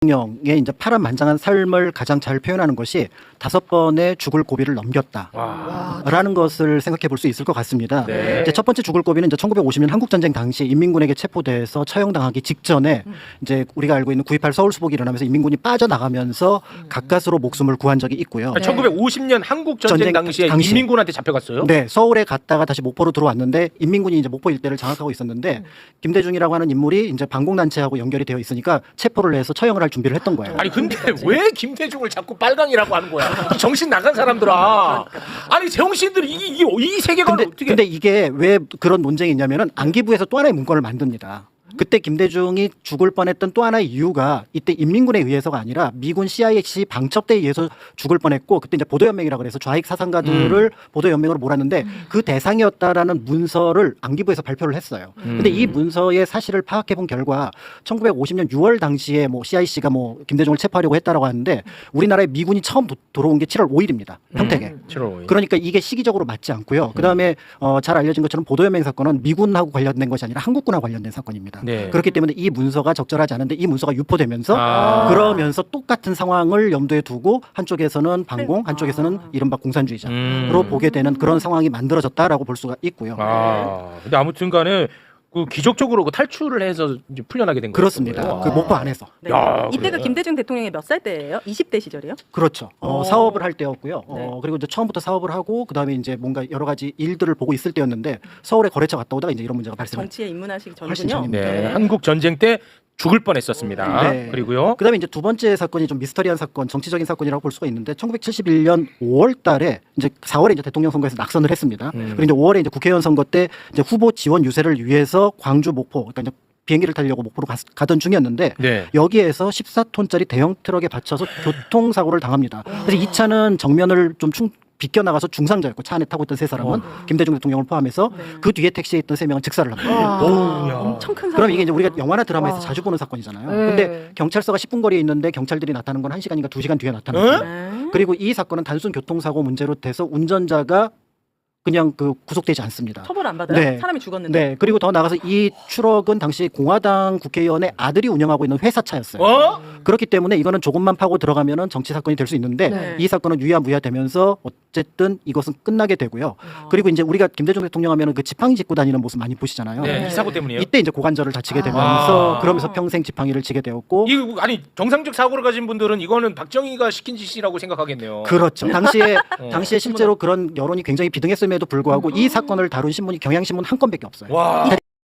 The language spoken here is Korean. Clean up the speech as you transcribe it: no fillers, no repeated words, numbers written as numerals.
대통령의 이제 파란만장한 삶을 가장 잘 표현하는 것이 5번의 죽을 고비를 넘겼다라는 것을 생각해 볼 수 있을 것 같습니다. 네. 이제 첫 번째 죽을 고비는 이제 1950년 한국전쟁 당시 인민군에게 체포돼서 처형당하기 직전에 이제 우리가 알고 있는 9.28 서울수복이 일어나면서 인민군이 빠져나가면서 가까스로 목숨을 구한 적이 있고요. 1950년 한국전쟁 당시에 인민군한테 잡혀갔어요? 네, 서울에 갔다가 다시 목포로 들어왔는데 인민군이 이제 목포 일대를 장악하고 있었는데 김대중이라고 하는 인물이 이제 반공단체하고 연결이 되어 있으니까 체포를 해서 처형을 할 준비를 했던 거예요. 아니 근데 왜 김대중을 자꾸 빨강이라고 하는 거야? 이 정신 나간 사람들아. 아니 정신들이 이 세계관을 어떻게? 근데 이게 왜 그런 논쟁이 있냐면은 안기부에서 또 하나의 문건을 만듭니다. 그때 김대중이 죽을 뻔했던 또 하나의 이유가 이때 인민군에 의해서가 아니라 미군 CIC 방첩대에 의해서 죽을 뻔했고 그때 이제 보도연맹이라고 해서 좌익 사상가들을 보도연맹으로 몰았는데 그 대상이었다라는 문서를 안기부에서 발표를 했어요. 근데 이 문서의 사실을 파악해 본 결과 1950년 6월 당시에 뭐 CIC가 뭐 김대중을 체포하려고 했다라고 하는데 우리나라에 미군이 처음 들어온 게 7월 5일입니다. 평택에. 7월 5일. 그러니까 이게 시기적으로 맞지 않고요. 그다음에 잘 알려진 것처럼 보도연맹 사건은 미군하고 관련된 것이 아니라 한국군하고 관련된 사건입니다. 네. 그렇기 때문에 이 문서가 적절하지 않은데 이 문서가 유포되면서 그러면서 똑같은 상황을 염두에 두고 한쪽에서는 반공, 한쪽에서는 이른바 공산주의자로 보게 되는 그런 상황이 만들어졌다라고 볼 수가 있고요. 근데 아무튼간에 그 기적적으로 그 탈출을 해서 이제 풀려나게 된 거예요. 그렇습니다. 그 목포 안에서. 네. 야, 이때가 그래요? 김대중 대통령이 몇 살 때예요? 20대 시절이요? 그렇죠. 사업을 할 때였고요. 네. 그리고 이제 처음부터 사업을 하고 그다음에 이제 뭔가 여러 가지 일들을 보고 있을 때였는데 서울에 거래처 갔다 오다가 이제 이런 문제가 발생했어요. 정치에 입문하시기 훨씬 전이군요. 전입니다. 네. 한국 전쟁 때 죽을 뻔했었습니다. 네. 그리고요. 그다음에 이제 두 번째 사건이 좀 미스터리한 사건, 정치적인 사건이라고 볼 수가 있는데 1971년 5월 달에 이제 4월에 이제 대통령 선거에서 낙선을 했습니다. 그리고 이제 5월에 이제 국회의원 선거 때 이제 후보 지원 유세를 위해서 광주, 목포, 그러니까 이제 비행기를 타려고 목포로 가던 중이었는데 네. 여기에서 14톤짜리 대형 트럭에 받쳐서 교통사고를 당합니다. 그래서 이 차는 정면을 좀 비껴나가서 중상자였고 차 안에 타고 있던 세 사람은 김대중 대통령을 포함해서 그 뒤에 택시에 있던 세 명은 즉사를 합니다. 엄청 큰 사건. 그럼 이게 이제 우리가 영화나 드라마에서 자주 보는 사건이잖아요. 근데 경찰서가 10분 거리에 있는데 경찰들이 나타나는 건 1시간인가 2시간 뒤에 나타나요. 그리고 이 사건은 단순 교통사고 문제로 돼서 운전자가 그냥 그 구속되지 않습니다. 처벌 안 받아요? 네. 사람이 죽었는데. 네. 그리고 더 나가서 이 트럭은 당시 공화당 국회의원의 아들이 운영하고 있는 회사 차였어요. 그렇기 때문에 이거는 조금만 파고 들어가면은 정치 사건이 될 수 있는데 네. 이 사건은 유야무야 되면서 어쨌든 이것은 끝나게 되고요. 그리고 이제 우리가 김대중 대통령 하면은 그 지팡이 짚고 다니는 모습 많이 보시잖아요. 네. 이 사고 때문이에요. 이때 이제 고관절을 다치게 되면서 그러면서 평생 지팡이를 지게 되었고 아니 정상적 사고를 가진 분들은 이거는 박정희가 시킨 짓이라고 생각하겠네요. 그렇죠. 당시에 실제로 그런 여론이 굉장히 비등했음에도 불구하고 이 사건을 다룬 신문이 경향신문 한 건밖에 없어요. 와.